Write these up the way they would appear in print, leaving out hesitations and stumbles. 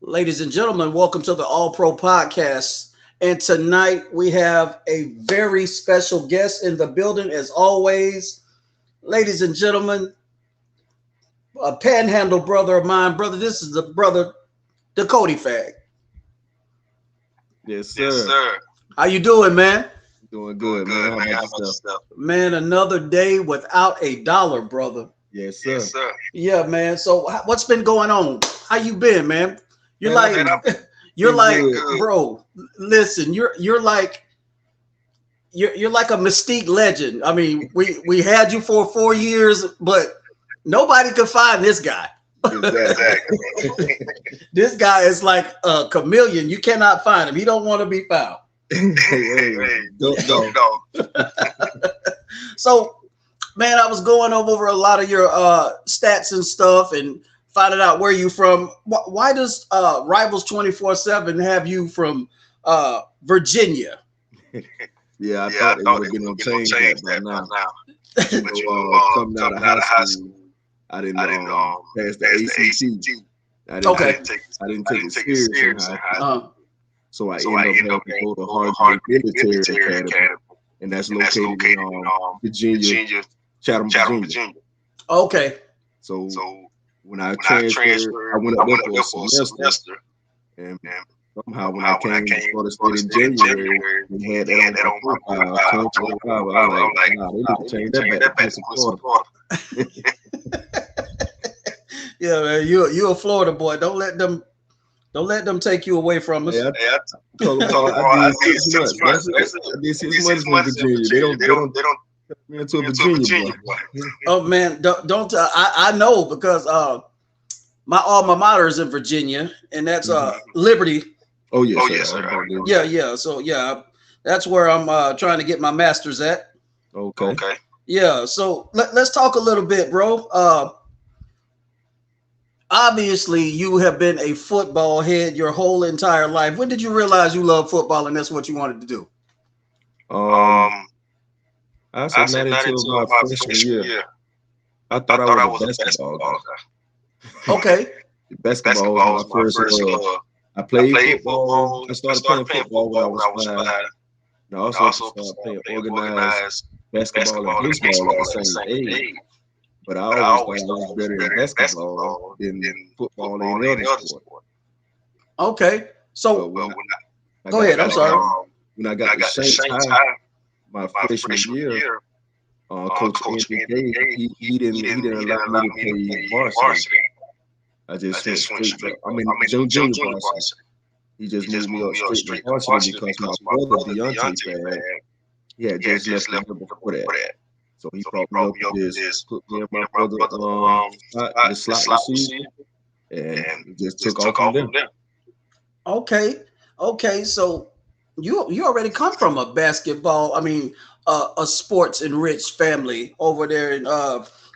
Ladies and gentlemen, welcome to the All Pro Podcast. And tonight we have a very special guest in the building, as always. Ladies and gentlemen, a panhandle brother of mine. Brother, this is the brother, De'CODY FAGG. Yes, sir. Yes, sir. How you doing, man? Doing good, man. How about yourself? Man, another day without a dollar, brother. Yes, sir. Yes, sir. Yeah, man. So what's been going on? How you been, man? You're Man, you're like, good. bro, listen, you're like a Mystique legend. I mean, we had you for 4 years, but nobody could find this guy. Exactly. This guy is like a chameleon. You cannot find him. He don't want to be found. Hey, don't. So, man, I was going over a lot of your stats and stuff and finding out where you from. Why does Rivals 24/7 have you from Virginia? Yeah, I thought they would have been change that by now. Coming out of high school, I didn't pass the ACT. I didn't take it serious in high school. So I ended up having to go to Harvard Military Academy, and that's located in Virginia, Chatham, Virginia. Okay. So when I transferred, I went up there for a semester, and somehow when I came to the state in January, we had that on my profile. I'm like, nah, they need to change that back to Florida. Yeah, man, you're a Florida boy. Don't let them take you away from us. Yeah, I did 6 months in Virginia. They don't me into a Virginia boy. Oh man, don't I know because my alma mater is in Virginia, and that's Liberty. Oh yes, sir. Yeah. So yeah, that's where I'm trying to get my master's at. Okay. Yeah. So let's talk a little bit, bro. Obviously, you have been a football head your whole entire life. When did you realize you love football and that's what you wanted to do? I said not until my freshman year. I thought I was a basketball guy. Okay. Basketball was my first love. I played football. I started playing football when I was 5. And I also started playing organized basketball and baseball at the same age. But I always thought I was better in basketball than football and any other sport. Okay. So go ahead. I'm sorry. When I got to Saints High, my freshman year, Coach Anthony Gay, he didn't allow me to play varsity. I just went straight. Junior varsity. He just moved me up straight to varsity because my brother Deontay, he had just left before that. So he brought me up to this, put me and my brother the slot receiver, and it just took off from there. Okay. So you already come from a basketball, a sports enriched family over there in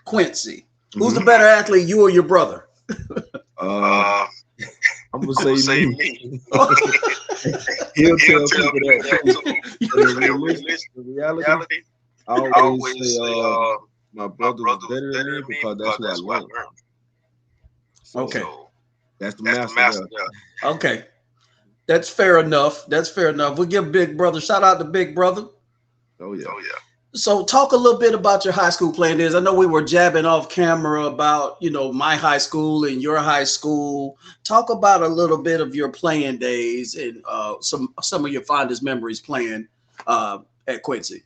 Quincy. Who's the better athlete, you or your brother? I'm gonna say me. He'll tell people that. In reality, I always say my brother was better than me because that's what I learned. Okay. So that's the master. Okay. That's fair enough. We'll give Big Brother, shout out to Big Brother. Oh yeah. So talk a little bit about your high school playing days. I know we were jabbing off camera about, my high school and your high school. Talk about a little bit of your playing days and some of your fondest memories playing at Quincy.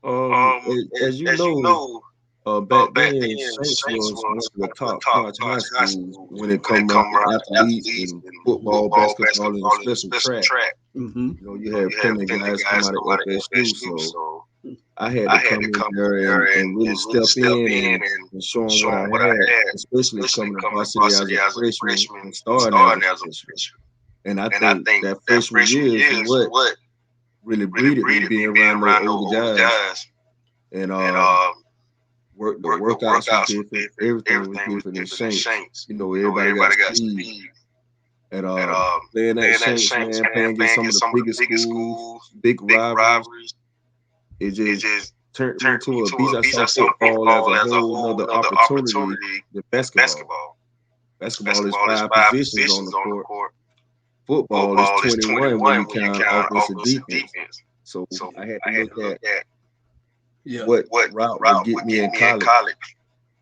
As you know, back then, Saints was one of the top college high schools when it come to athletes and football, basketball, and special track. Mm-hmm. You had plenty of guys come out of FSU, so I had to come in there and really step in and show them what I had, especially coming to varsity as a freshman and starting as a freshman. And I think that freshman year is what really breeded me being around the older guys. And the workouts was different, everything was different in Saints. Everybody got speed. And playing at Saints, man, playing against some of the biggest schools, big rivalries, it just turned me into a beast. I saw football as a whole other opportunity than basketball. Basketball is 5 positions on the court. Football is 21 when you count offense and defense. So I had to look at what route would get me in college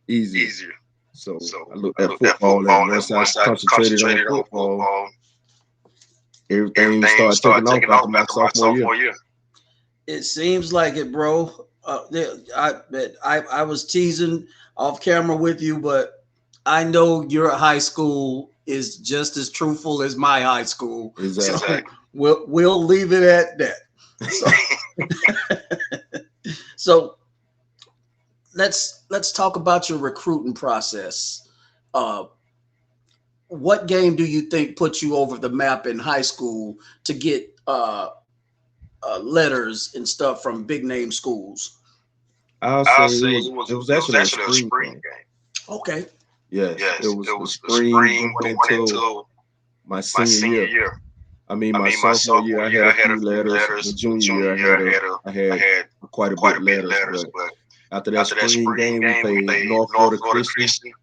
easier. So I looked at football, and once I concentrated on football, everything started taking off after my sophomore year. It seems like it, bro. I was teasing off camera with you, but I know your high school is just as truthful as my high school. Exactly. So we'll leave it at that. So let's talk about your recruiting process. What game do you think put you over the map in high school to get letters and stuff from big name schools? I'll say it was actually a spring game. Okay. Yes, it was the spring going into my senior year. I mean, my sophomore year, I had a few letters. The junior year, I had quite a bit of letters. But after that spring game, we played North Florida Christian.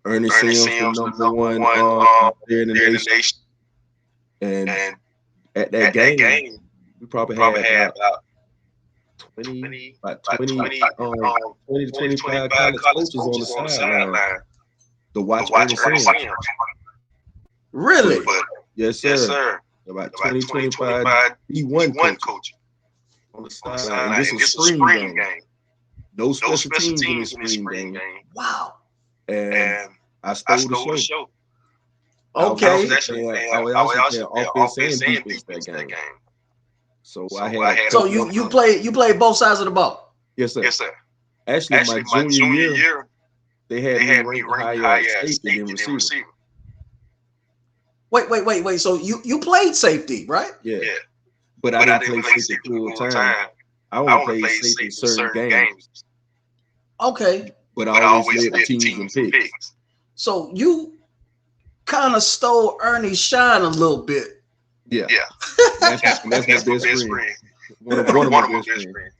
Ernie Sims was #1 there in the nation. And at that game, we probably had about 20 to 25 college coaches on the sideline to watch Ernie Sims. Really? Yes, sir. About 20, 25 D1 coaches on the sideline. And this is a spring game. No special teams in the spring game. Wow. And I stole the show. Okay. I was actually playing offense and defense that game. So I had. So you played both sides of the ball. Yes, sir. Actually, my junior year, they had me ranked higher at safety than receiver. Wait. So you played safety, right? Yeah. But I didn't play safety full time. I only played safety in certain games. Okay. But I always led teams in picks. So you kind of stole Ernie's shine a little bit. Yeah. That's my best friend. One of my best friends.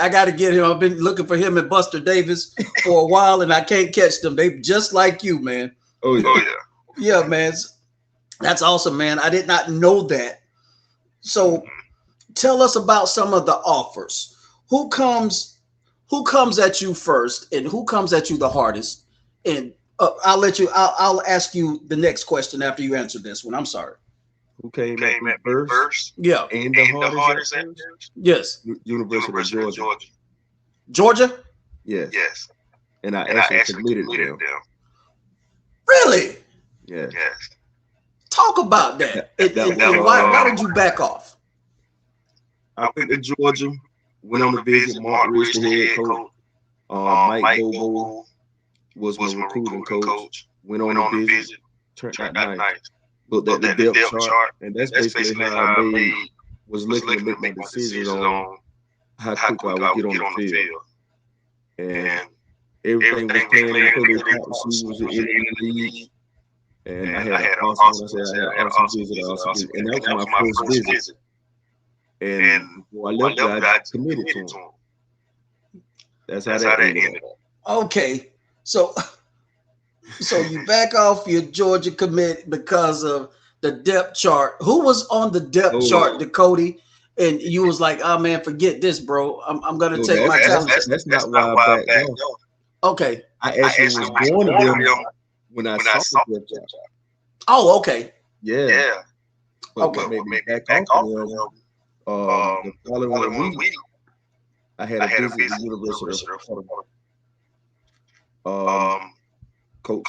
I got to get him. I've been looking for him and Buster Davis for a while, and I can't catch them. They just like you, man. Oh yeah. Yeah, man. That's awesome, man. I did not know that. So tell us about some of the offers. Who comes at you first, and who comes at you the hardest? And I'll ask you the next question after you answer this one. I'm sorry. Who came at me first? Yeah. And the hardest at first? Yes. University of Georgia. Georgia? Yes. And I actually committed them. Really? Yes. Talk about that. And why did you back off? I went to Georgia, went on to visit Mark Rich, the head coach. Mike Bobo was my recruiting coach. Went on to visit. Turned out nice. Looked at the depth chart, and that's basically how I was looking to make my decisions on how quick I would get on the field. And everything was playing until they thought was in the league. And I had an awesome visit. And that was my first visit. And before I left, I committed to him. That's how that ended. Okay, so you back off your Georgia commit because of the depth chart. Who was on the depth chart, Decody? And you was like, "Oh man, forget this, bro. I'm gonna take my talent." That's not why I backed off. Okay, I actually was going to them when I saw the depth chart. Oh, okay. Yeah. But Okay. what made me back off the following week, I had a visit to the University of Florida. Coach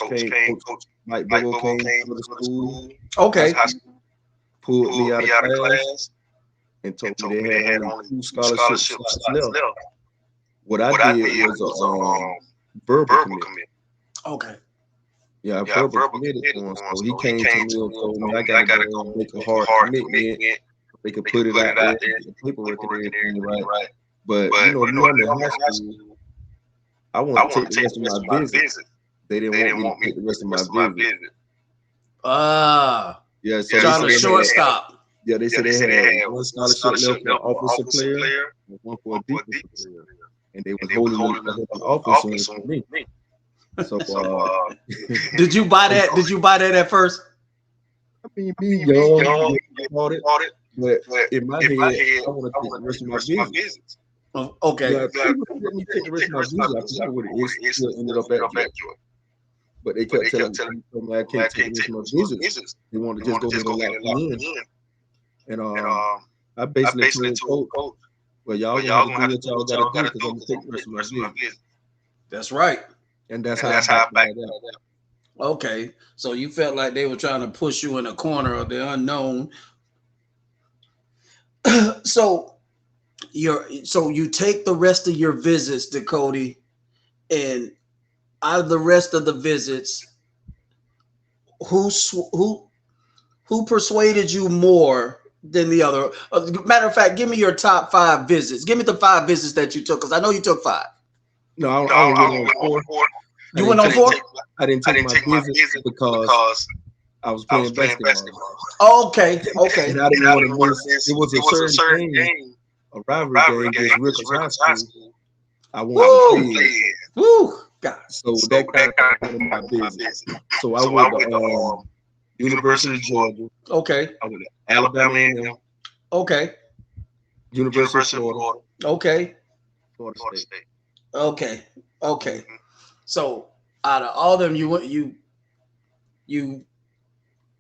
Mike Bobo came to the school. Okay. Pulled me out of class and told me they had only 2 scholarship slots left. What I did was a verbal commit. Okay. Yeah, verbal committed to him. So he came to me and told me I gotta go make a hard commitment. They could put it out there, the paperwork and everything, right? But me on the high school, I want to take the rest of my visit. They didn't want me to take the rest of my visit. Yeah, so trying to shortstop. Yeah, they said they had 1 scholarship left for offensive player and 1 for a defensive player. And they was holding the offensive for me. So, did you buy that? Did you buy that at first? I mean, me young, bought it, but in my head, I want to take the rest of my visits. Oh, okay. Yeah, people let me take the rest of my visits. I forgot what it is. Still ended up at Georgia. But they kept telling me I can't take the rest of my visits. They wanted to just go ahead and lock me in. And I basically told coach, well, y'all gonna have to do what y'all gotta do because I'm gonna take the rest of my visits. That's right. And that's how I backed out. Okay, so you felt like they were trying to push you in a corner of the unknown. So you take the rest of your visits, Decody, and out of the rest of the visits, who persuaded you more than the other? Matter of fact, give me your top 5 visits. Give me the 5 visits that you took, because I know you took 5. No, I only went on 4. You went on 4? I didn't take my visits because I was playing basketball. Oh, okay. And I didn't want to miss. It was a certain game, a rivalry game against Rickles High School. I wanted to play. Woo! God. So that kind of one of my business. So I went to University of Georgia. Okay. I went to Alabama A&M. Okay. University of Florida. Okay. Florida State. Okay. Mm-hmm. So out of all of them, you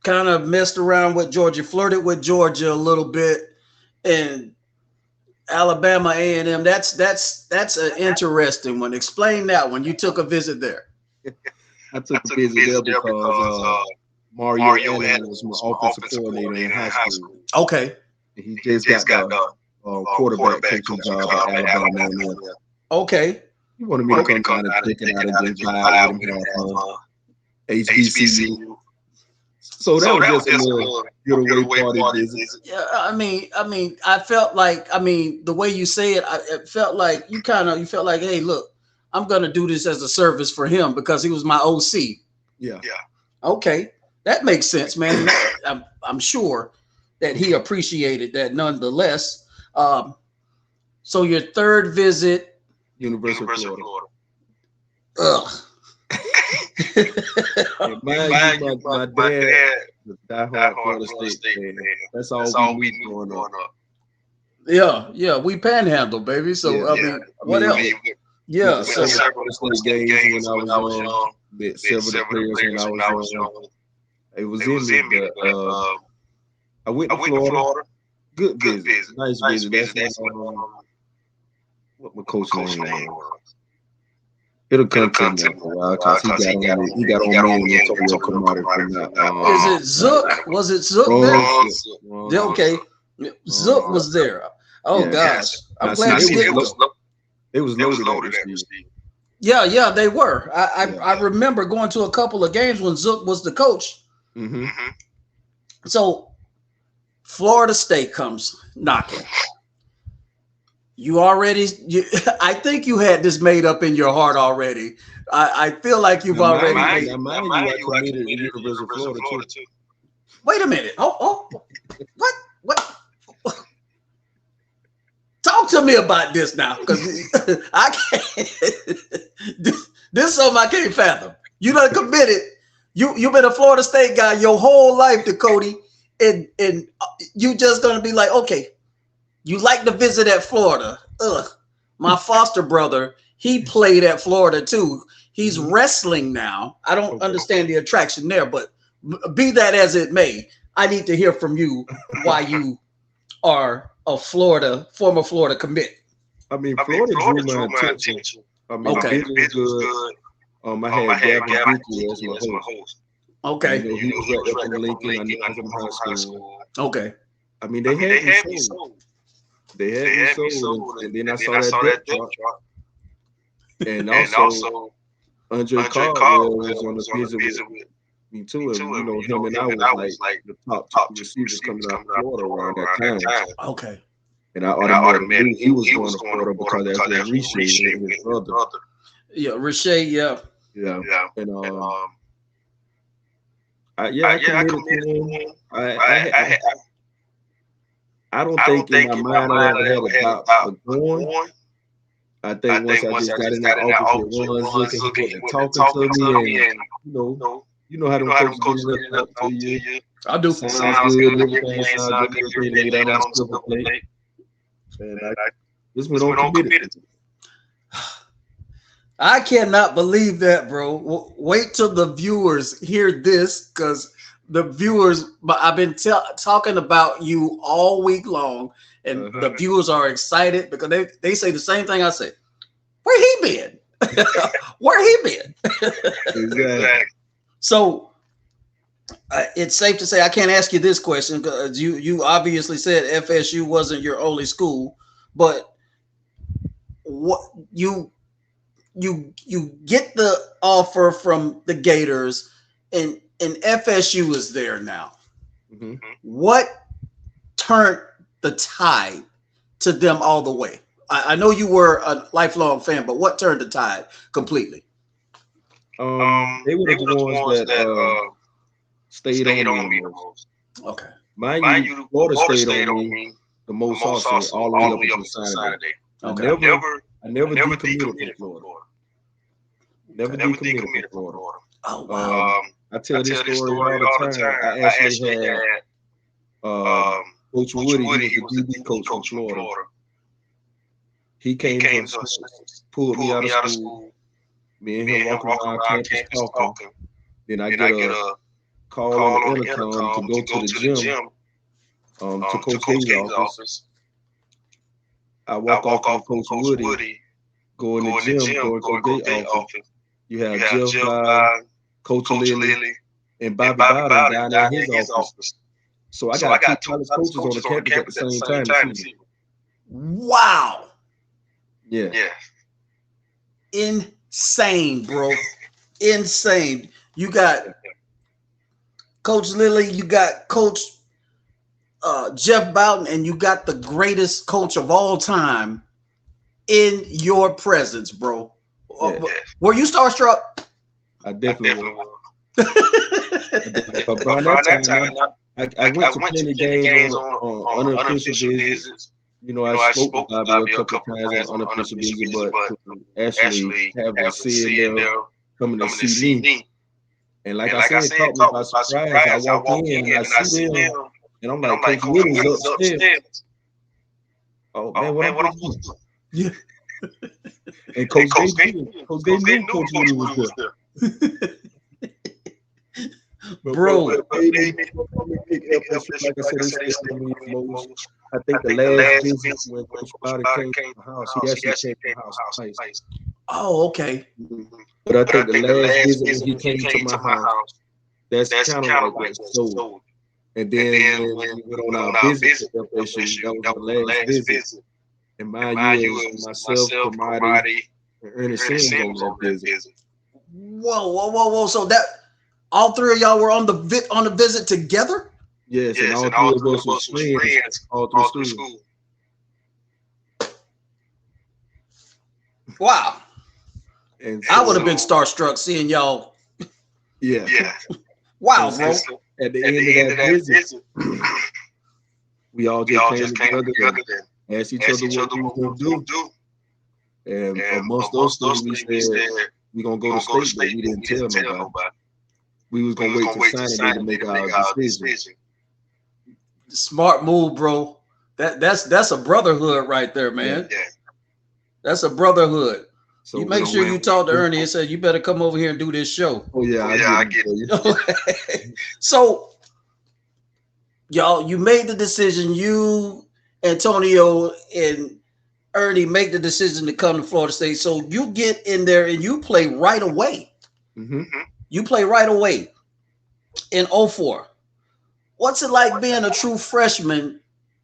kind of messed around with Georgia, flirted with Georgia a little bit, and Alabama A&M. That's an interesting one. Explain that one. You took a visit there. I took a visit there because Mario Allen was my offensive coordinator in high school. Okay. And he just got the quarterback coaching job at Alabama A&M. Okay. He wanted me to come down and check it out and just vibe with him at HBCU. So that was just a little getaway party visit. Yeah, I mean, I felt like, the way you say it, it felt like you felt like, hey, look, I'm gonna do this as a service for him because he was my OC. Yeah. Okay, that makes sense, man. I'm sure that he appreciated that nonetheless. So your third visit. University of Florida. Ugh. My dad was diehard Florida State fan. That's all we knew growing up. Yeah, we panhandle, baby. So what else? Yeah, so several games when I was young. Met several players when I was young. It was in me, but I went to Florida. Good visit. Nice visit. That's what my coach name was. It'll come to me for a while because he got on me and told me to come out from that. Is it Zook? Was it Zook there? Yeah, okay. Zook was there. Oh, gosh. I'm glad it was loaded at Steve. Yeah, they were. I remember going to a couple of games when Zook was the coach. Mm-hmm. So Florida State comes knocking. I think you had this made up in your heart already. I feel like you've already made it. I committed to University of Florida too. Wait a minute. Oh, what? Talk to me about this now, because I can't. This is something I can't fathom. You done committed. You've been a Florida State guy your whole life, Decody, and you just gonna be like, okay. You like to visit at Florida. Ugh. My foster brother, he played at Florida too. He's wrestling now. I don't understand the attraction there, but be that as it may, I need to hear from you why you are a former Florida commit. I mean, Florida drew my attention. I mean, okay. It was good. I had Gavin Dickey as my host. Okay. He was right up in Lincoln. I knew him from high school. Okay. I mean, they had me sold. They had me sold, and then I saw that drop. And also, Andre Caldwell was on the visit with me too. And him and I was like the top receivers coming out of Florida around that time. Okay. And I automatically knew he was going to Florida because that's where Riche was his brother. Yeah, Riche, yeah. And I committed to him. I don't think in my mind I ever had about going, I think once I just got in that office, everyone's looking at me and talking to me, and you know how them coaches get up to talk to you. I do. Sounds good, everything sounds good, everything laid out on the silver plate. And I just went on committed. I cannot believe that, bro. Wait till the viewers hear this, because the viewers, I've been talking about you all week long, and the viewers are excited because they say the same thing I say. Where he been? Where he been? Exactly. So it's safe to say I can't ask you this question because you obviously said FSU wasn't your only school, but what you get the offer from the Gators, and FSU is there now. Mm-hmm. What turned the tide to them all the way? I know you were a lifelong fan, but what turned the tide completely? They were the ones that stayed on me the most. Okay. Mind you, Florida stayed on me the most also, all the way up until Saturday. Okay. I never decommitted from Florida. Never decommitted from Florida. Oh, wow. I tell this story all the time. I actually had Coach Woody, he was the DB coach from Florida. He came to us, pulled me out of school. Me and him walking around campus talking. Then I get a call on the intercom to go to the gym, to Coach Gay's office. I walk off on Coach Woody, go in the gym, go to Coach Gay's office. You have Jeff, Coach Lily, and Bobby Bowden down there in his office. So I got two college coaches on the campus at the same time. Wow. Yeah. Insane, bro. Insane. You got Coach Lily, you got Coach Jeff Bowden, and you got the greatest coach of all time in your presence, bro. Yeah. Were you starstruck? I definitely was. But by that time, I went to plenty games on unofficial visits. You know, I spoke with Bobby a couple of times on unofficial visits, but actually have a see them coming to see me. And like I said, caught me by surprise. I walk in and I see them, and I'm like, Coach Williams upstairs. Oh man, what I'm supposed to do? Yeah. And Coach Gay knew Coach Williams was there. Bro, like I said, I think the last visit when Coach Bowden came to the house, he actually came to the house twice. Oh, okay. But I think the last visit when he came to my house, that's kind of like what sold. And then when we went on our visit to FSU, that was the last visit. And mind you, it was myself, Kamadi, and Ernest Sims on that visit. Whoa. So that all three of y'all were on the visit together? Yes, and all three of us were friends all through school. Wow. And I would have been starstruck seeing y'all. Yeah. Wow, bro. At the end of that visit, we all just came together and asked each other what we were going to do. And amongst those things, we said, we're going to go to state, but we didn't tell nobody. We was going to wait till signing day to make our decision. Smart move, bro. That's a brotherhood right there, man. Yeah. That's a brotherhood. So you make sure you talk to Ernie and say, you better come over here and do this show. Oh, yeah, I get it. So, y'all, you made the decision. You, Antonio, and Ernie make the decision to come to Florida State. So you get in there and you play right away. Mm-hmm. You play right away in 04. What's it like being a true freshman,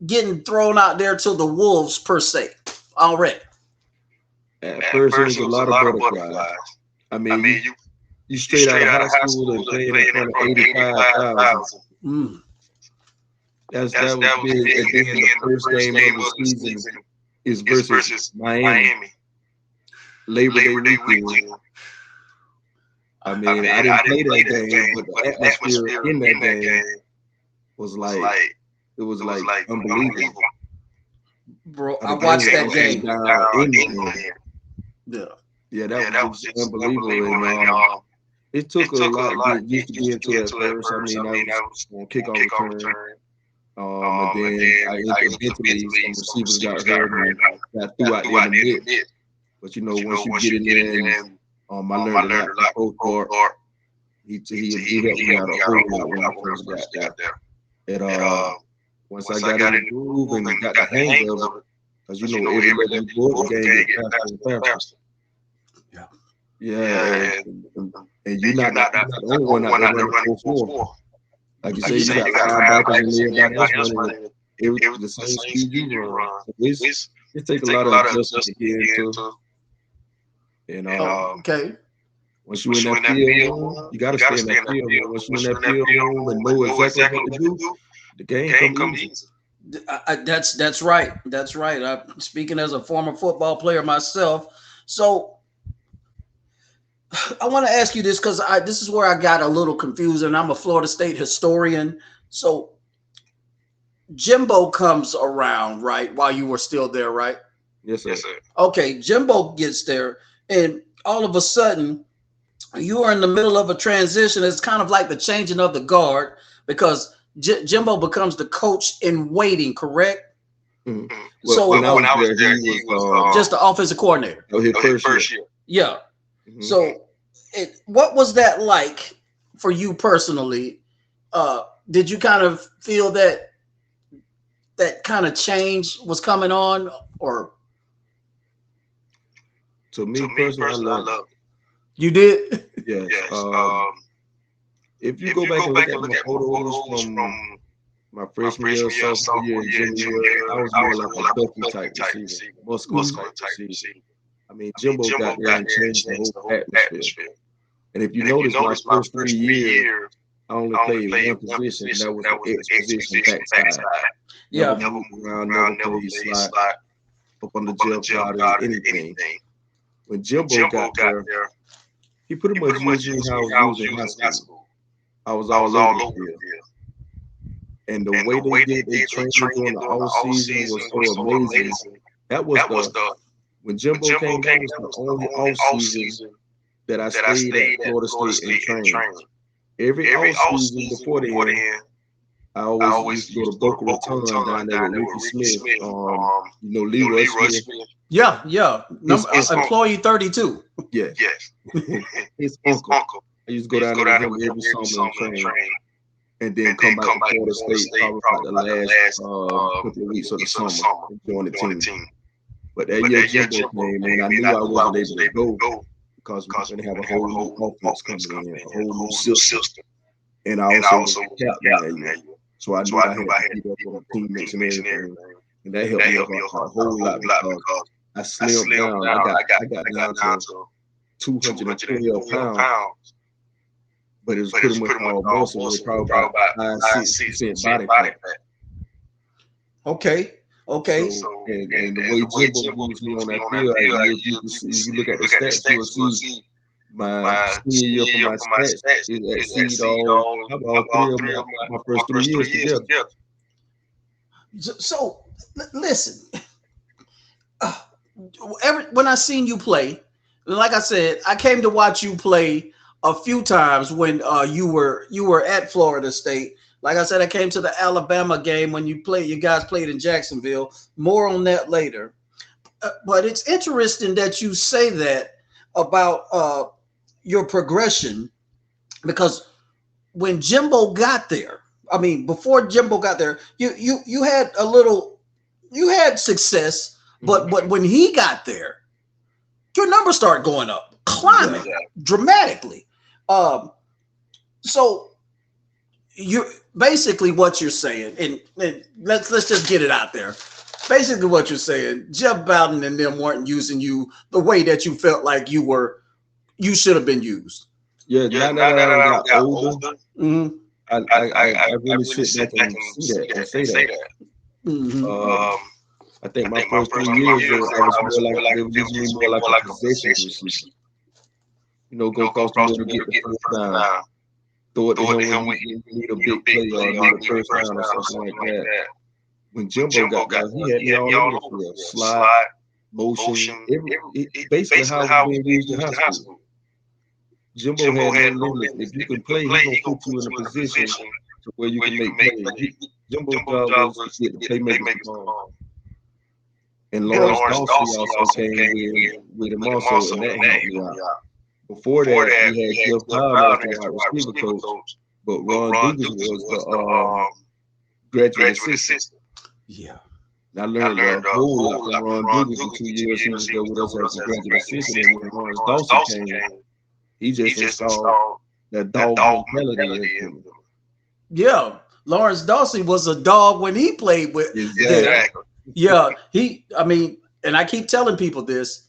getting thrown out there to the wolves, per se, already? At first, it was a lot of butterflies. I mean, you straight out of high school and playing in front of 85,000. That was big. And then the first game of the season is versus Miami. Labor Day weekend. I mean, I didn't play that game, but the atmosphere in that game was like unbelievable. Bro, I watched that game. Yeah, that was just unbelievable. And it took a lot to get used to getting to it at first. I mean, I was on kickoff return. And then I eventually some receivers got hurt and got threw out there in the mid. But once you get in there, and I learned a lot from Coach Clark. He helped me out a whole lot when I first got there. And once I got in the groove and got the hang of it, because every level you go up, the game get faster and faster. Yeah, and you're not the only one out there running 4-4. Like you say, you got linebackers and everybody else running the same speed you run. So it takes a lot of adjustment to get into. And okay. Once you're in that field, you got to stay in that field. Once you're in that field and know exactly what to do, the game comes easy. That's right. That's right. I'm speaking as a former football player myself. So I want to ask you this because this is where I got a little confused, and I'm a Florida State historian. So Jimbo comes around, right, while you were still there, right? Yes, sir. Okay, Jimbo gets there, and all of a sudden, you are in the middle of a transition. It's kind of like the changing of the guard because Jimbo becomes the coach in waiting, correct? Mm-hmm. Well, so when I was there, he was just the offensive coordinator. His first year. Yeah. Mm-hmm. So what was that like for you personally? Did you kind of feel that kind of change was coming on, or? To me personally, I love it. You did? Yes. If you go back and look at my photos from my freshman year, sophomore year, and junior year, I was more like a Bucky type receiver, muscular type receiver. I mean, Jimbo got there and changed the whole atmosphere. And if you notice, my first 3 years, I only played one position, and that was the X position, backside. Yeah. Never moved around, never played slot, up on the jump out, anything. When Jimbo got there, he pretty much used me how I was used in high school. I was all over the field. And the way they did their training during the off season was so amazing. That was when Jimbo came, that was the only off season that I stayed at Florida State and trained. Every off season before then, I always used to go to Boca Raton down there with Ricky Smith, Leroy Smith. Yeah. Employee 32. Yes. His uncle. I used to go down there with him every summer and train. And then come back to Florida State probably like the last couple of weeks of the summer and join the team. But that year Jimbo came, and I knew I wasn't able to go because we were going to have a whole new offense coming in, a whole new system. And I also was captain that year. So I knew I had to keep up with my teammates and everything. And that helped me a whole lot because I slimmed down. I got down to 212 pounds. But it was pretty much all muscle. It was probably about 5-6% body fat. Okay. So, and the way Jimbo used me on that field, if you look at the stats, you'll see my senior year for my stats is exceed all three of my first 3 years together. So listen, when I seen you play, like I said, I came to watch you play a few times when you were at Florida State. Like I said, I came to the Alabama game when you guys played in Jacksonville. More on that later. But it's interesting that you say that about your progression, because when Jimbo got there, I mean, before Jimbo got there, you had success, but when he got there, your numbers start going up, climbing dramatically. So you're basically what you're saying, and let's just get it out there. Basically, what you're saying, Jeff Bowden and them weren't using you the way that you felt like you should have been used. Yeah, now that I got older, I really sit back and see that and say that. Mm-hmm. I think my first 3 years, I was more like a possession receiver. Go across the middle to get the first down. Throw it to him when you need a big play or need a first down or something like that. When Jimbo got there, he had me all over the field. Slide, motion, basically how it was being used in high school. Jimbo had no limits. If you can play, he's gonna put you in a position to where you can make plays. Jimbo's job was to get the playmakers the ball. And Lawrence Dawsey also came with him also, and that helped me out. Before that, we had Jeff Powell as the wide receiver coach, but Ron Dugas was the graduate assistant. Yeah. I learned a whole lot from Ron Dugas in 2 years. He was there with us as a graduate assistant, and when Lawrence Dawsey came, he just installed that dog mentality in him. Yeah, Lawrence Dawsey was a dog when he played with. Exactly. Yeah, I mean, and I keep telling people this.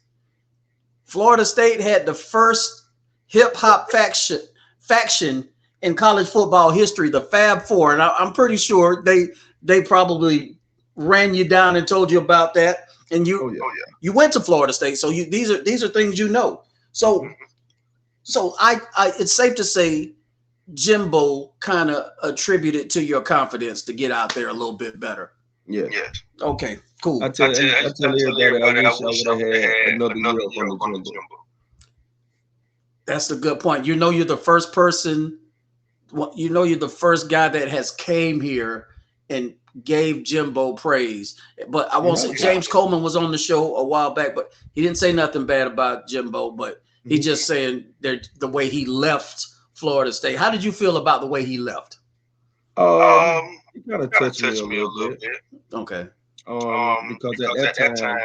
Florida State had the first hip hop faction in college football history, the Fab Four, and I'm pretty sure they probably ran you down and told you about that. And you went to Florida State, so these are things you know. So I it's safe to say Jimbo kind of attributed to your confidence to get out there a little bit better. Yeah. Okay, cool. I tell everybody, I wish I would have had another year on the Jimbo. That's a good point. You know, you're the first person. You know, you're the first guy that has came here and gave Jimbo praise. But I won't say James Coleman was on the show a while back, but he didn't say nothing bad about Jimbo. But he just saying that the way he left Florida State. How did you feel about the way he left? It kind of touched me a little bit. Okay. Because at that time,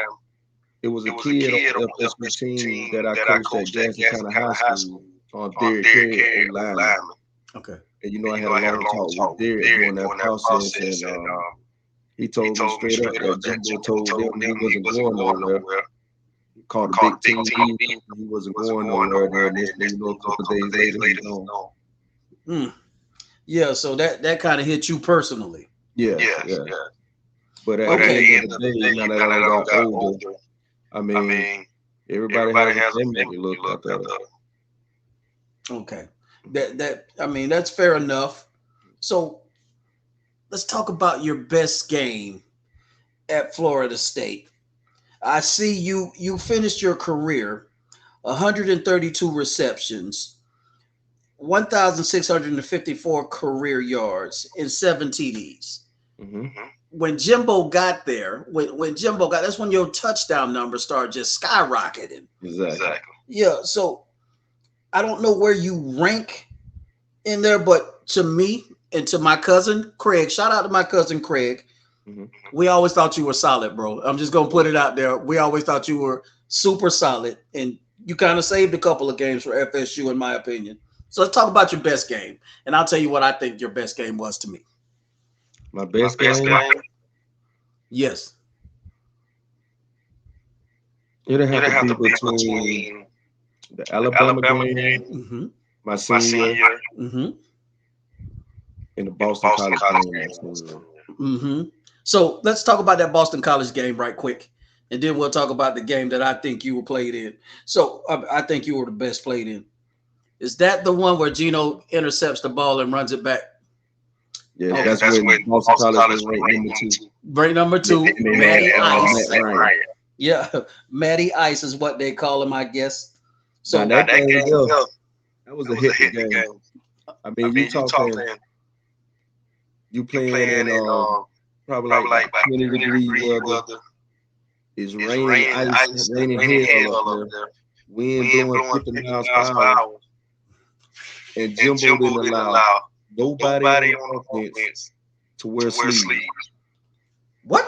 it was a kid on the FSU team that I coached at Jackson County High School on Derrick Henry lineman. Okay. And you know, I had a long talk with Derrick during that process, and he told me straight up that Jimbo told them he wasn't going nowhere. He called a big team. He wasn't going nowhere. And then, a couple days later, he was gone. Yeah, so that kind of hit you personally. Yeah. But at the end of the day, now that I got older, I mean, everybody has a memory look like that. Okay. I mean, that's fair enough. So let's talk about your best game at Florida State. I see you finished your career 132 receptions, 1,654 career yards, and 7 TDs. When Jimbo got there, that's when your touchdown numbers started just skyrocketing. Exactly. Yeah. So I don't know where you rank in there, but to me and to my cousin Craig, shout out to my cousin Craig. We always thought you were solid, bro. I'm just gonna put it out there. We always thought you were super solid, and you kind of saved a couple of games for FSU, in my opinion. So let's talk about your best game, and I'll tell you what I think your best game was to me. My best game? Yes. It'll have to be between the Alabama game, my senior year, and the Boston College game. So let's talk about that Boston College game right quick, and then we'll talk about the game that I think you were played in. So I think you were the best played in. Is that the one where Geno intercepts the ball and runs it back? Yeah, that's when Boston College was ranked number two. Matty Ice. Yeah, Matty Ice is what they call him, I guess. So that was a hit game. I mean, you playing in probably like 20 degrees weather. It's raining hail up there. Wind blowing 50 miles per hour. And Jimbo didn't allow nobody on offense to wear sleeves. What?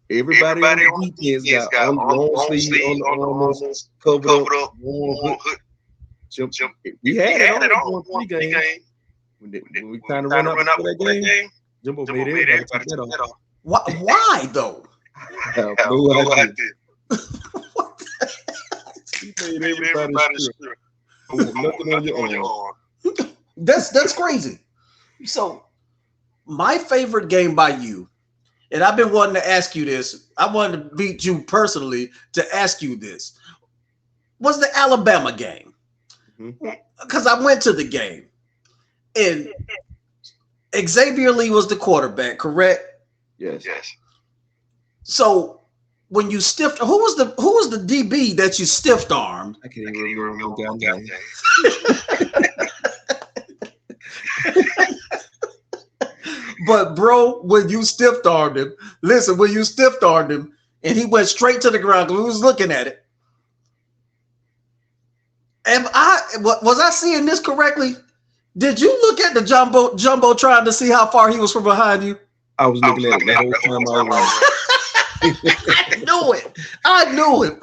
Everybody on the defense got long sleeves on the arms, covered up, warm hood. We had it on one game. When we kind of run up for that game, Jimbo made everybody take that off. Why though? I have no idea. He made everybody strip. Nothing on your arm. That's crazy. So my favorite game by you, and I've been wanting to ask you this. I wanted to beat you personally to ask you this. Was the Alabama game? Because I went to the game, and Xavier Lee was the quarterback, correct? Yes. So when you stiffed, who was the DB that you stiffed armed? I can't even remember that name. But bro, when you stiff armed him, and he went straight to the ground because we was looking at it. Was I seeing this correctly? Did you look at the jumbo trying to see how far he was from behind you? I was looking at it the whole time I was. I knew it.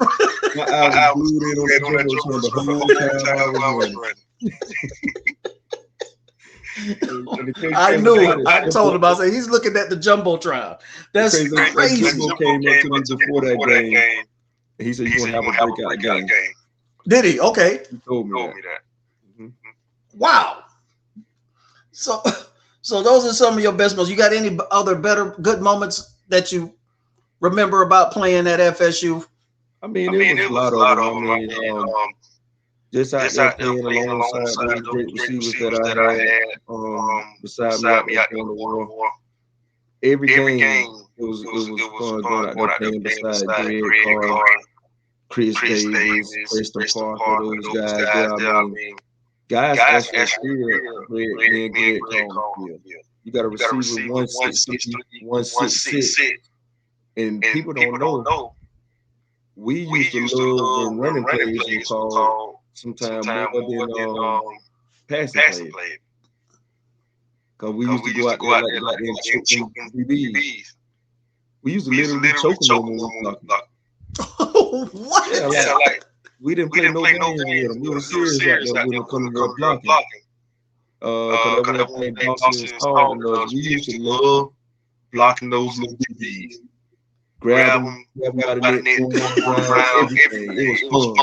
My eyes was glued in on the whole time I was running. I knew it. I told him, I said, he's looking at the jumbotron. That's crazy. Jumbo came up to me before that game. And he said, "You're going to have a breakout game." Did he? Okay. He told me that. Mm-hmm. Wow. So those are some of your best moments. You got any other good moments that you remember about playing at FSU? I mean, there was a lot of them. Just out there playing alongside those great receivers that I had beside me out there on the wall. Every game, it was fun going out there playing beside Greg Carr, Chris Davis, Preston Parker, those guys there. I mean, guys actually still playing Greg Carr. You got a receiver 160, 166, and people don't know. We used to love when running plays were called sometimes more than passing plays. Because we used to go out there like and choke them DBs. We used to literally choke them when we were blocking. What? Yeah, like we didn't play no games with them. We were serious out there when we come to blocking. Because I playing Boston and Star, we used to love blocking those little DBs. Grab them by the neck, everything. It was fun.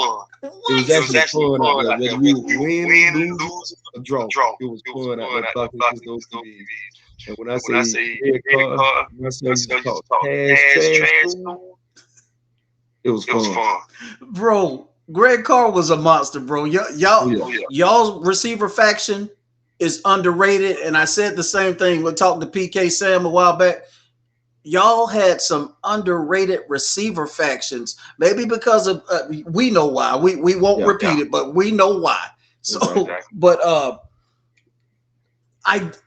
It was actually fun out there. Whether we would win, lose, or draw. It was fun out there blocking those DBs. And when I say Greg Carr, when I say you talk trash, it was fun. Bro, Greg Carr was a monster, bro. Y'all receiver faction is underrated. And I said the same thing. We'll talk to PK Sam a while back. Y'all had some underrated receiver factions, maybe because of we know why. We won't repeat it, but we know why. So, exactly. But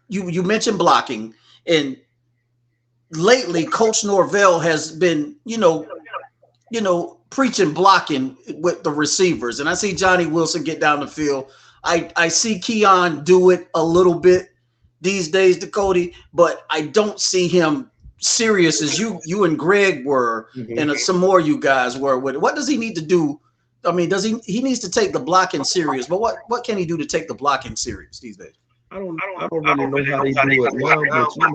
you mentioned blocking, and lately Coach Norvell has been preaching blocking with the receivers, and I see Johnny Wilson get down the field. I see Keon do it a little bit these days, DeCody, but I don't see him serious as you and Greg were, and some more you guys were with it. What does he need to do? I mean, he needs to take the blocking serious, but what can he do to take the blocking serious these days? I don't really know how he do it now, but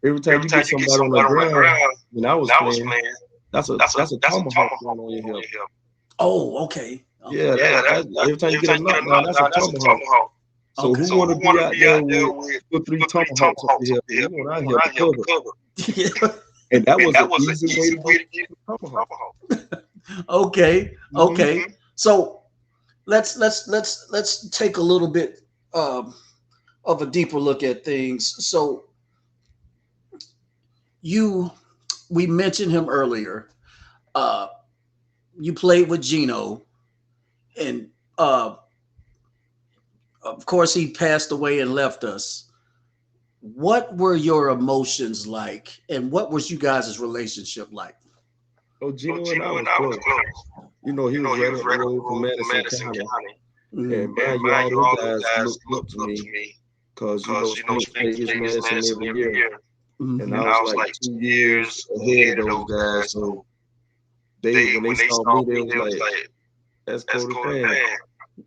every time you get somebody on the ground, when I was playing, that's a tomahawk on your hip. Oh, okay. Yeah, every time you get a knockdown, that's a tomahawk. So who want to be out there with 3 tomahawks up here? You want out here to cover. Yeah. And that was an easy way to get a tomahawk. Okay. So let's take a little bit of a deeper look at things. So we mentioned him earlier. You played with Gino, and of course, he passed away and left us. What were your emotions like, and what was you guys' relationship like? Oh, Gino and I was close. He was right up the road from Madison County. And man, all those guys looked up to me because, Spence played his Madison every year. And I was like 2 years ahead of those guys. So when they saw me, they was like, "That's Cody Fagg.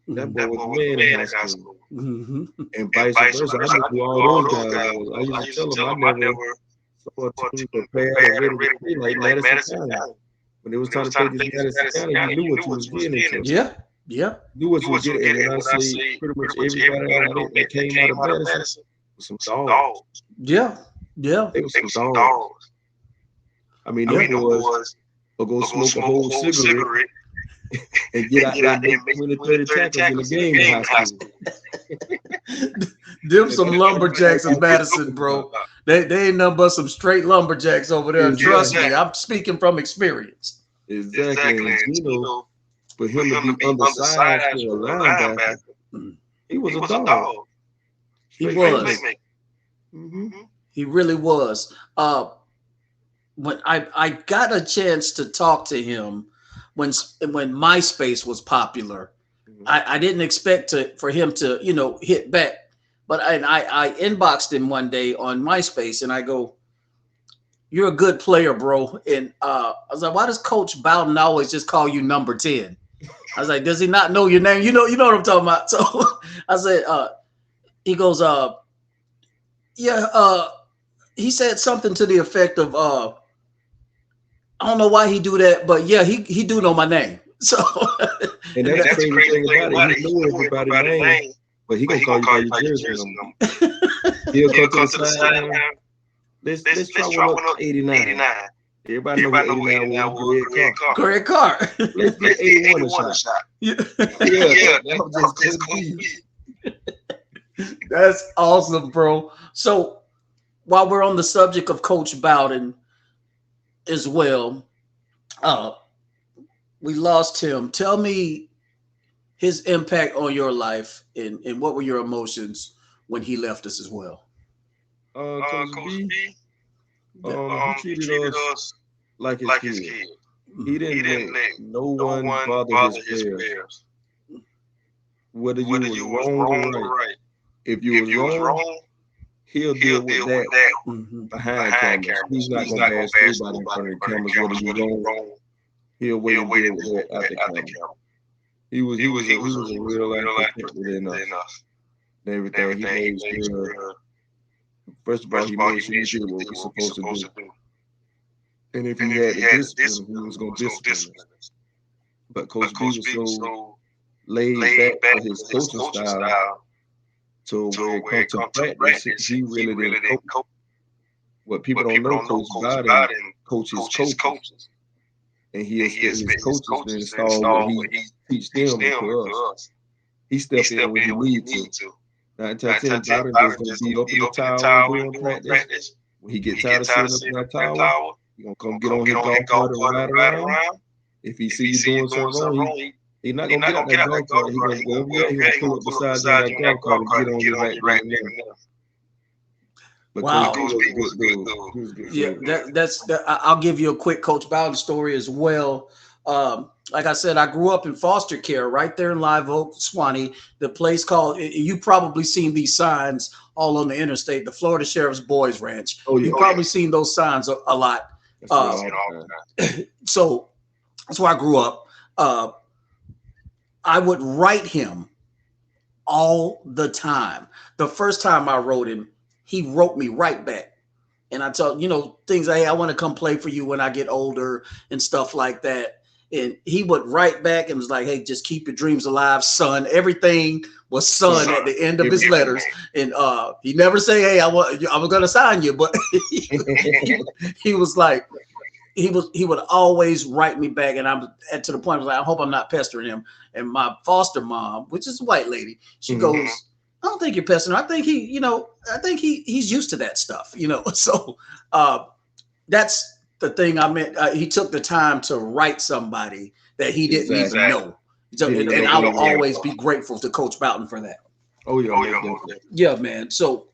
That boy was the man in high school." And vice versa. I knew who all those guys was. I used to tell them I never saw a team prepared or ready to play like Madison County. When it was time to play this Madison County, you knew what you was getting into. Yeah. Knew what you was getting. And when I say pretty much everybody that came out of Madison was some dogs. Yeah. They were some dogs. I mean, them boys will go smoke a whole cigarette and get out there and make 20, 30 tackles in the game in high school. Them some lumberjacks in Madison, bro. They ain't nothing but some straight lumberjacks over there. Exactly. Trust me, I'm speaking from experience. Exactly. And Gino, for him to be undersized for a linebacker, he was a dog. He was. He really was. When I got a chance to talk to him when MySpace was popular, I didn't expect for him to hit back, but I inboxed him one day on MySpace and I go, "You're a good player, bro." And I was like, "Why does Coach Bowden always just call you number 10?" I was like, "Does he not know your name?" You know what I'm talking about. So I said, he goes, yeah, he said something to the effect of, I don't know why he do that, but yeah, he do know my name. So and that's the crazy thing about it. He knew everybody's name, but he gonna call you by your jersey number. He'll come to the side. Let's try one up 89. Everybody know 89 was Greg Carr. Let's get 81 a shot. Yeah, that was just cool. That's awesome, bro. So while we're on the subject of Coach Bowden as well, we lost him. Tell me his impact on your life and what were your emotions when he left us as well? Coach B, he treated us like his kid. He didn't let no one bother his players. Whether you was wrong or right. If you was wrong, he'll deal with that behind cameras. He's not gonna bash anybody in front of the cameras. Whether you're wrong, he'll wait and deal with that out the camera. He was a real life protector in us. Everything he made sure. First of all, he made sure he did what we're supposed to do. And if he had the discipline, he was going to discipline us. But Coach B was so laid back for his coaching style to where it comes to practice, he really didn't coach. What people don't know, Coach Bowden coaches coaches. And he expects his coaches to install what he teach them to us. He stepped in when he needed to. 9 times 10, Bowden just going to be up in the tower during practice. When he gets tired of sitting up in that tower, he's going to come get on his golf cart and ride around. If he see you doing something wrong, he's not going to get out that golf cart. He's going to go over there, he's going to pull up beside you in that golf cart and get on you right there. But wow. Coach B was good. Yeah, I'll give you a quick Coach Bowden story as well. Like I said, I grew up in foster care right there in Live Oak, Swanee. The place called, you probably seen these signs all on the interstate, the Florida Sheriff's Boys Ranch. You've probably seen those signs a lot. So that's where I grew up. I would write him all the time. The first time I wrote him, he wrote me right back. And I told, things like, hey, I want to come play for you when I get older and stuff like that. And he would write back and was like, hey, just keep your dreams alive, son. Everything was son at the end of his letters. And he never say, hey, I was going to sign you. But he was like, he would always write me back. And I'm to the point, I was like, I hope I'm not pestering him. And my foster mom, which is a white lady, she goes, I don't think you're pestering him. I think he's used to that stuff, So that's the thing I meant. He took the time to write somebody that he didn't even know. So, and I will always be grateful to Coach Bowden for that. Oh, yeah. Yeah, man. So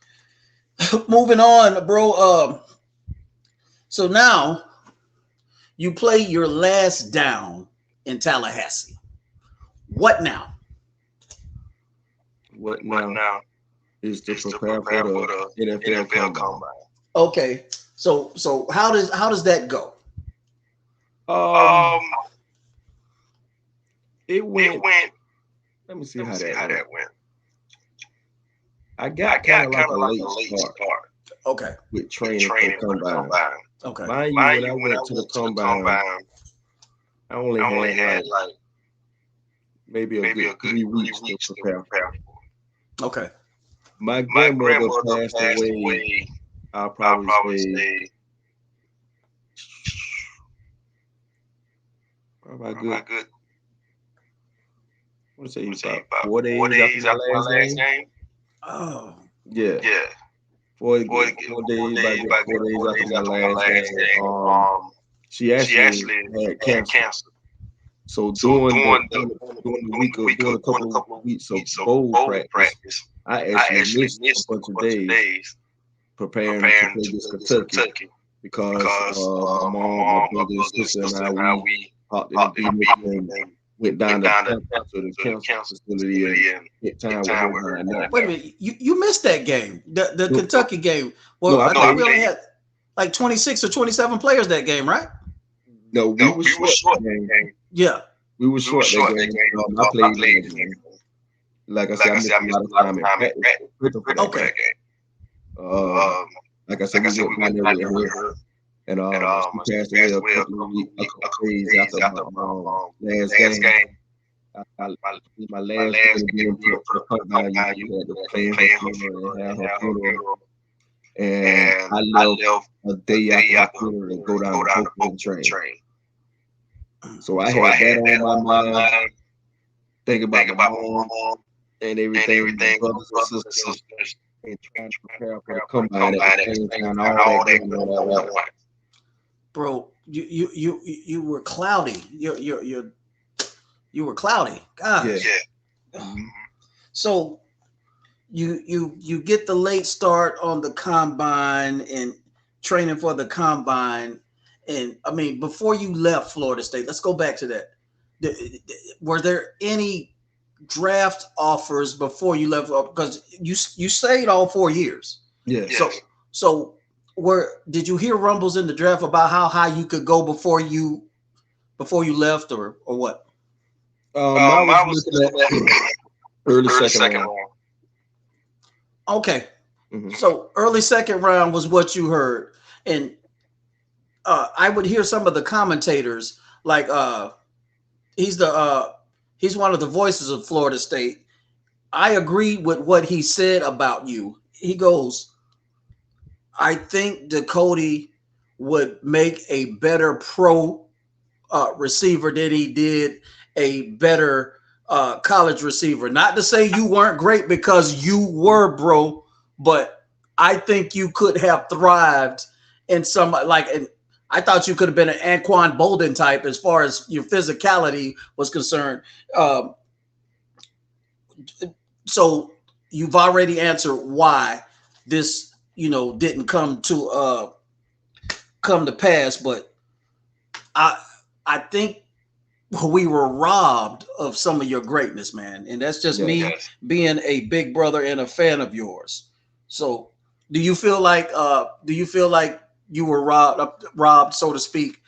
moving on, bro. So now you play your last down in Tallahassee. What now? What now is to prepare for the NFL Combine. Okay. So how does that go? It went. Let me see how that went. I got kind of like a late start. Okay. With training for the Combine. Okay. Mind you, when I went to the Combine, I only had like maybe a good 3 weeks to prepare for. Okay. My grandmother passed away. I'll probably say about good. I want to say about 4 days after my last name. Oh, Yeah. 4 days, about 4 days after my last game, she actually had cancer. So during a couple of weeks of bowl practice, I actually missed a bunch of days preparing to play against Kentucky because my mom, my brother, and sister, and I we hopped in the vehicle and went down to the cancer facility and spent time with her down there. Wait a minute, you missed that game, the Kentucky game. Well, No, I think we only had like 26 or 27 players that game, right? No, we were short that game. Yeah. We were short that game. I played that game. Like I said, I missed a lot of time in practice. Okay. Like I said, we went down there with her. And she passed away a couple of days after my last game. My last game for countdown, you had to plan her funeral and have her funeral. And I left a day after her funeral to go down to Tokyo and train. So I had that on my mind, thinking about my mom and everything, brothers and sisters, and trying to prepare for the comeback at the same time, all that going on. Bro, you were cloudy. You were cloudy. Gosh. Yeah. So you get the late start on the combine and training for the combine. And I mean, before you left Florida State, let's go back to that. Were there any draft offers before you left? Because you stayed all 4 years. Yeah. So did you hear rumbles in the draft about how high you could go before you left, or what? I was looking at early second round. Okay. So early second round was what you heard. And I would hear some of the commentators, like he's one of the voices of Florida State. I agree with what he said about you. He goes, I think DeCody would make a better pro receiver than he did a better college receiver. Not to say you weren't great, because you were, bro, but I think you could have thrived in some, like, and I thought you could have been an Anquan Bolden type as far as your physicality was concerned. So you've already answered why this, didn't come to pass, but I think we were robbed of some of your greatness, man. And that's just me being a big brother and a fan of yours. So do you feel like you were robbed, so to speak?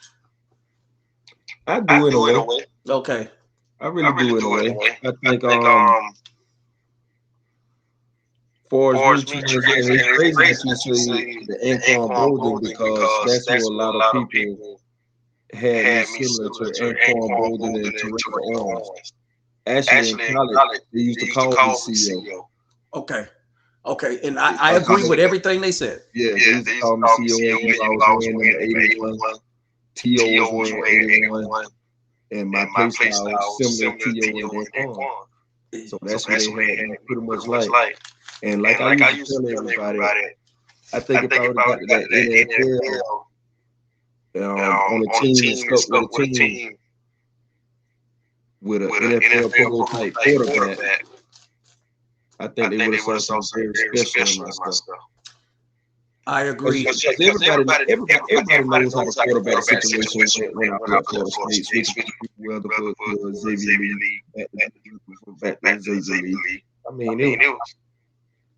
I do in a way. Okay. I really do in a way. I think for as me, it's crazy that you say the Anquan Bolden, because that's who a lot of people had me similar to Anquan Bolden and Terrell Owens. Actually, in college, they used to call me CEO. Okay, and I agree with everything they said. Yeah, they used to call me CEO. I was wearing the 81. T.O. was wearing 81. And my play style was similar to T.O. and Anquan. So that's what they had me pretty much like. And like I used to tell everybody, I think if I would have got to that NFL on a team and stuck with a team with an NFL prototype quarterback, I think they would have saw something very special in my stuff. I agree. Everybody knows how the quarterback situation went out at Florida State, switching from Weatherford to Xavier Lee, back to Xavier Lee. I mean,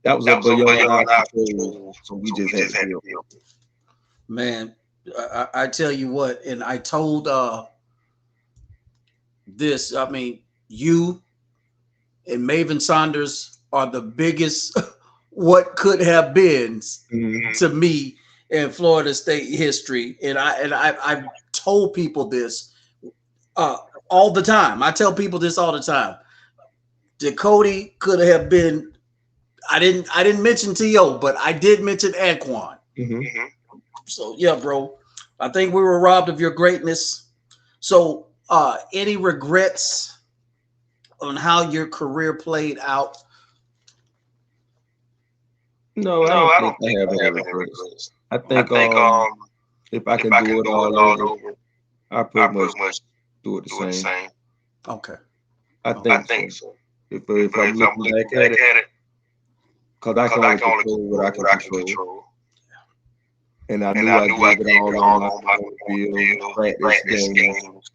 that was a beyond our control, so we just had to deal. Man, I tell you what, and I told this, I mean, you and Maven Saunders are the biggest what could have been to me in Florida State history. And I've told people this all the time. I tell people this all the time. DeCody could have been, I didn't mention T.O., but I did mention Anquan. So yeah, bro, I think we were robbed of your greatness. So any regrets on how your career played out? No, I don't think I have any regrets. I think if I can do it all over, I pretty much do it the same. Okay. I think so. If I'm looking back at it, because I can only control what I can control. And I knew I gave it all on my field, practice games.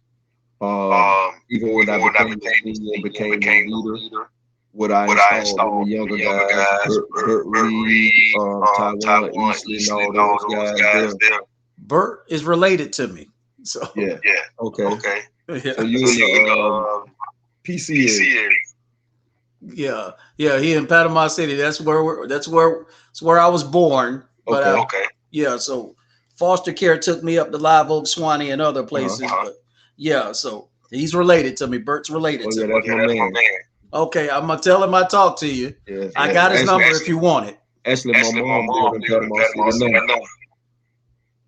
Even when I became a senior and became a leader, what I installed in the younger guys, Bert Reed, Taiwan, Eastley, and all those guys there. Bert is related to me. So yeah. Okay. Yeah. So you in the PC area. Yeah. He in Panama City. That's where I was born. But yeah. So foster care took me up to Live Oak, Swanee, and other places. But yeah. So he's related to me. Bert's related to me. That's my man. Okay, I'm gonna tell him I talked to you. Yeah. I got his number if you want it. Actually, my mom lived in Panama City now.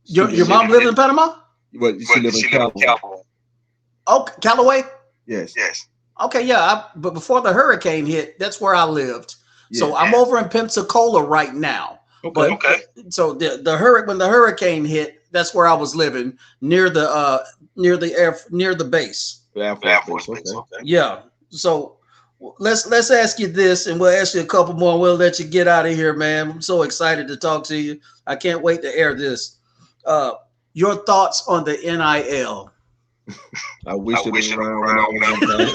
Your mom lived in Panama? But she lived in Callaway. Oh, Callaway? Yes. Okay, yeah. But before the hurricane hit, that's where I lived. Yeah. So I'm over in Pensacola right now. Okay. So when the hurricane hit, that's where I was living near the base. Air Force Base. Okay. Yeah. So let's ask you this, and we'll ask you a couple more, and we'll let you get out of here, man. I'm so excited to talk to you. I can't wait to air this. Your thoughts on the NIL? I wish it was around when I was in college.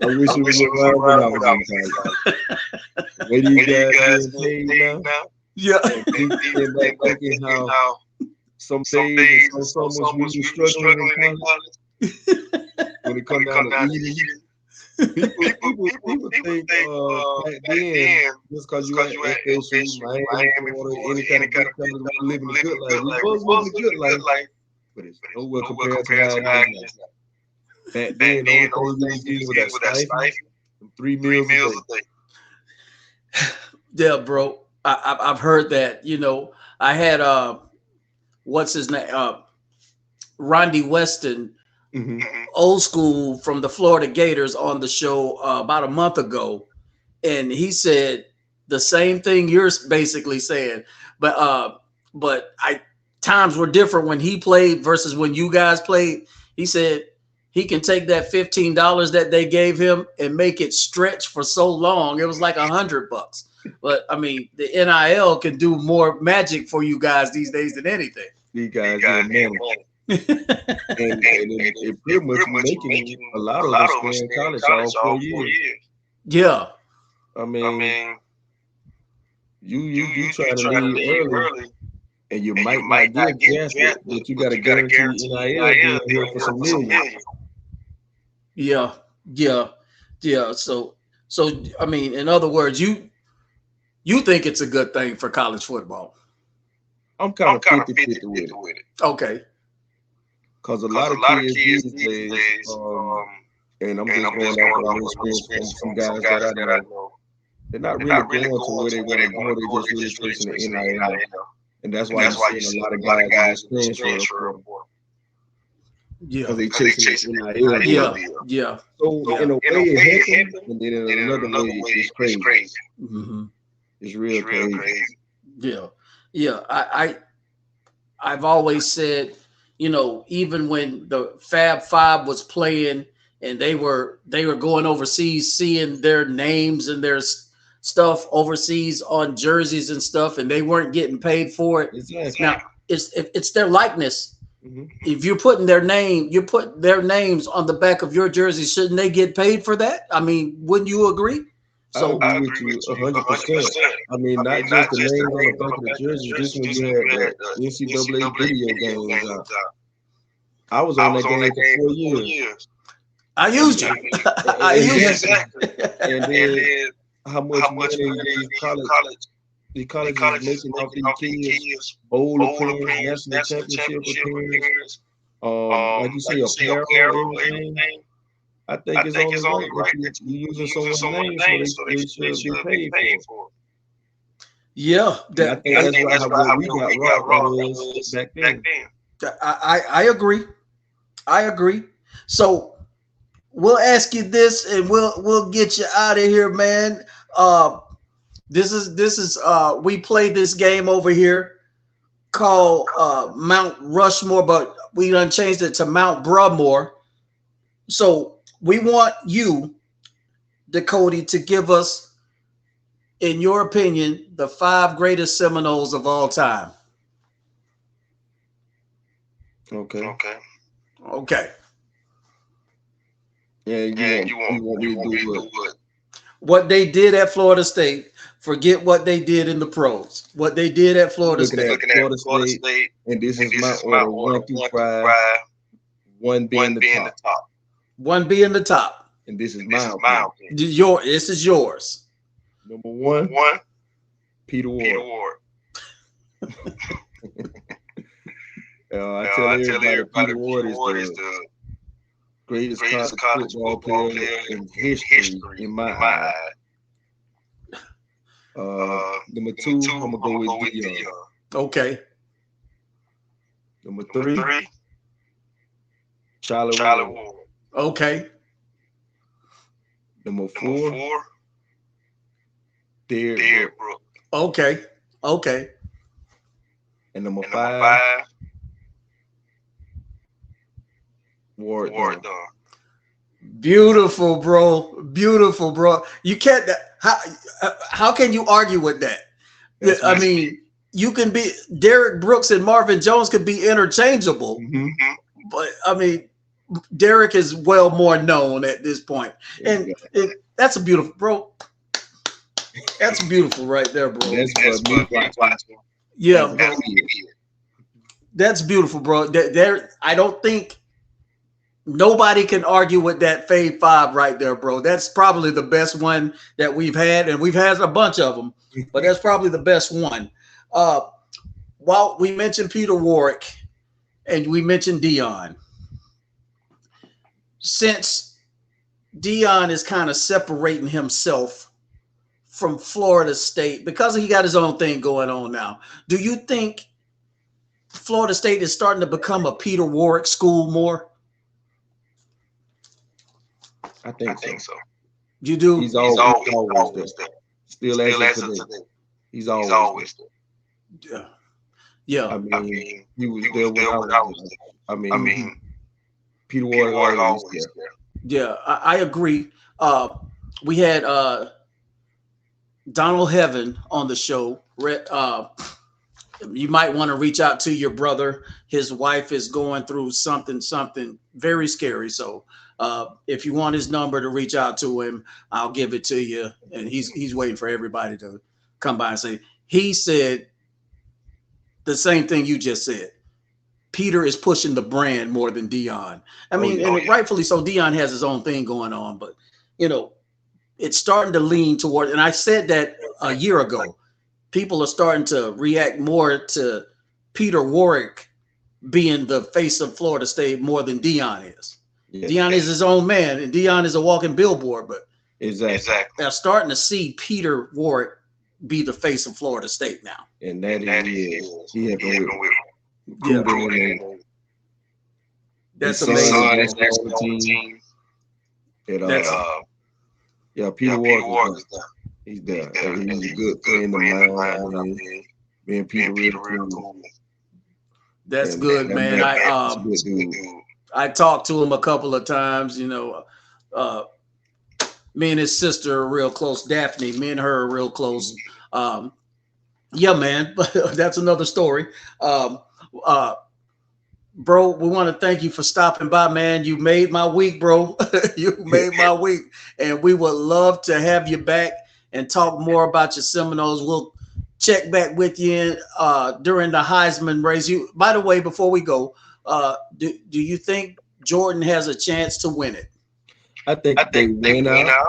I wish it was around when I was in college. Where do you guys get paid now? Yeah. Thinking how some days and some summers we were struggling in college. When it comes down to eating, people think back then, just because you at FSU, Miami, or any kind of good college, we living a good life. We was living a good life, but it's nowhere compared to how it is now. Back then, the only thing we did was that stipend, 3 meals a day. Yeah, bro. I've heard that. You know, I had what's his name? Rondy Weston. Mm-hmm. Old school from the Florida Gators on the show about a month ago, and he said the same thing you're basically saying, but times were different when he played versus when you guys played. He said he can take that $15 that they gave him and make it stretch for so long. It was like $100. But I mean, the NIL can do more magic for you guys these days than anything. These guys get money. and it pretty much making a lot of us stay in college all 4 years. Yeah. I mean you try to leave early and you might not get drafted, but you got to guarantee NIL here for some millions. Yeah. So I mean, in other words, you think it's a good thing for college football? I'm kind of 50-50 with it. Okay. Because a lot of kids these days, and I'm just going off of experience from some guys that I know, they're not really going to where they want to go. They're just really chasing the NIL. And that's why you're seeing a lot of guys in this transfer. Yeah. Because they're chasing the NIL. Yeah. So in a way it helps them, and then in another way it's crazy. Mm-hmm. It's real crazy. Yeah. I've always said, you know, even when the Fab Five was playing and they were going overseas, seeing their names and their stuff overseas on jerseys and stuff, and they weren't getting paid for it. Exactly. Now it's their likeness. Mm-hmm. If you're putting their name, you put their names on the back of your jersey, shouldn't they get paid for that? I mean, wouldn't you agree? So I agree with you 100%. I mean, not just the names on the back of the jersey. This when you had NCAA video games out. I was on that game for 4 years. I used you. And then how much money the college is making off these kids, bowl appearance, national championship appearance, like you say, apparel, everything. I think it's only right that you're using someone's name so they should be paid for it. Yeah, I think that's why we got wrong was back then. I agree. So we'll ask you this, and we'll get you out of here, man. Uh, this is we played this game over here called Mount Rushmore, but we done changed it to Mount Brumore. So we want you, Decody, to give us, in your opinion, the 5 greatest Seminoles of all time. Okay. Okay. Yeah, you want me to do what? What they did at Florida State. Forget what they did in the pros. What they did at Florida State. Looking at Florida State, and this is my order: 1 through 5. 1 being the top. 1 being the top. And this is my opinion. This is yours. Number 1, Peter Ward. I tell everybody Peter Ward is the greatest college football player in history in my eye. Number 2, I'm gonna go with Deion. Okay. Number 3, Charlie Ward. Okay. Number 4, Derrick Brooks. Okay. And number 5, Ward Dunn. Beautiful, bro. You can't. How can you argue with that? I mean, you can be Derrick Brooks and Marvin Jones could be interchangeable, but I mean, Derrick is well more known at this point, and that's a beautiful, bro. That's beautiful right there, bro. That's me. Yeah, bro. That's beautiful, bro. There, I don't think nobody can argue with that Fave 5 right there, bro. That's probably the best one that we've had, and we've had a bunch of them, but that's probably the best one. While we mentioned Peter Warwick and we mentioned Deion, since Deion is kind of separating himself from Florida State because he got his own thing going on now, do you think Florida State is starting to become a Peter Warwick school more? I think so. You do? He's always there. Still as of today. He's always there. Yeah. I mean, he was there when I was there. I mean, Peter Ward always there. Yeah, I agree. We had Donald Heaven on the show. You might want to reach out to your brother. His wife is going through something very scary. So if you want his number to reach out to him, I'll give it to you. And he's waiting for everybody to come by and say. He said the same thing you just said. Peter is pushing the brand more than Deion. I mean, rightfully so. Deion has his own thing going on, but it's starting to lean toward. And I said that a year ago. People are starting to react more to Peter Warwick being the face of Florida State more than Deion is. Yeah. Deion is his own man, and Deion is a walking billboard. But exactly, they're starting to see Peter Warwick be the face of Florida State now. And that is he has been That's amazing. Peter Warwick is there. He's there. He's a good friend of mine. Being Peter really cool. That's good, man. I talked to him a couple of times. Me and his sister are real close. Daphne, me and her are real close. Yeah, man. But that's another story. Bro, we want to thank you for stopping by, man. You made my week, bro. You made my week, and we would love to have you back and talk more about your Seminoles. We'll check back with you during the Heisman race. By the way, before we go, do you think Jordan has a chance to win it? I think they win out,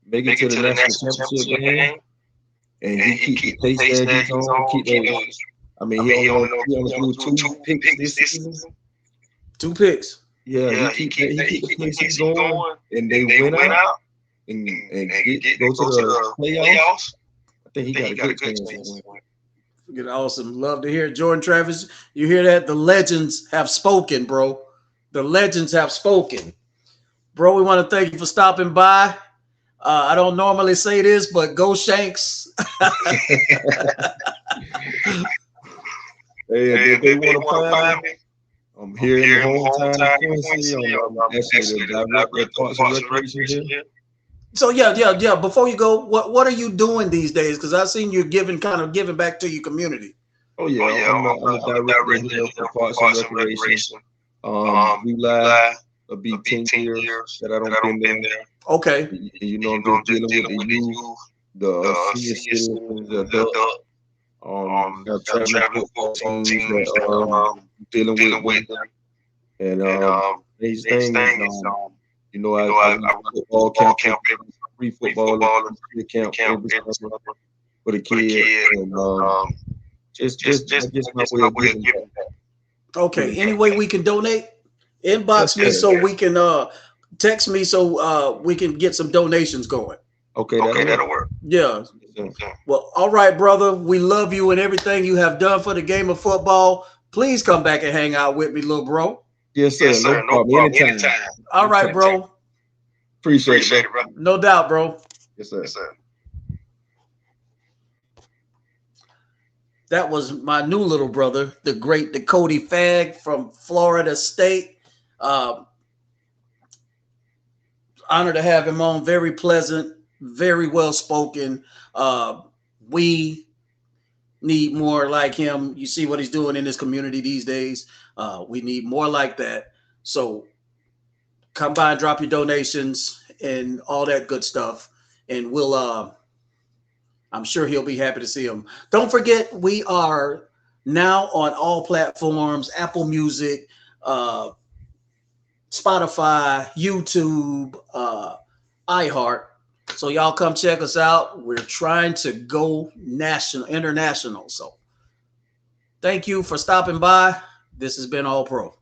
make it to the national championship game, and he keep the pace that he's on. Keep those. I mean, he only threw 2 picks this season. 2 picks. Yeah, he keep the pace going, and they win out. And go to the playoffs. I think he got a good chance. Get awesome. Love to hear it. Jordan Travis, you hear that? The legends have spoken, bro. The legends have spoken. Bro, we want to thank you for stopping by. I don't normally say this, but go Shanks. Hey, if they want to find me, I'm here in the hometown of Quincy. I'm actually the director of Parks and Recreation here. So yeah. Before you go, what are you doing these days? Because I've seen you giving back to your community. Oh yeah, I'm the director here for Parks and Recreation. July will be 10 years that I don't been there. Okay. And, you know, I'm just dealing with the youth, the senior citizens, the adult. Have traveling football teams that dealing with them. And these things, you know, I run football camp, free football camp every summer for the kids, and just my way of giving back. Okay. Any way we can donate? Inbox me so we can text me so we can get some donations going. Okay, that'll work. Yeah. Well, all right, brother. We love you and everything you have done for the game of football. Please come back and hang out with me, little bro. Yes, sir. No problem. Anytime. All right, bro. Appreciate it, bro. No doubt, bro. Yes, sir. That was my new little brother, the great De'CODY Fagg from Florida State. Honored to have him on. Very pleasant, very well spoken. We need more like him. You see what he's doing in this community these days. We need more like that. So come by and drop your donations and all that good stuff. And we'll I'm sure he'll be happy to see him. Don't forget, we are now on all platforms: Apple Music, Spotify, YouTube, iHeart. So y'all come check us out. We're trying to go international. So thank you for stopping by. This has been All Pro.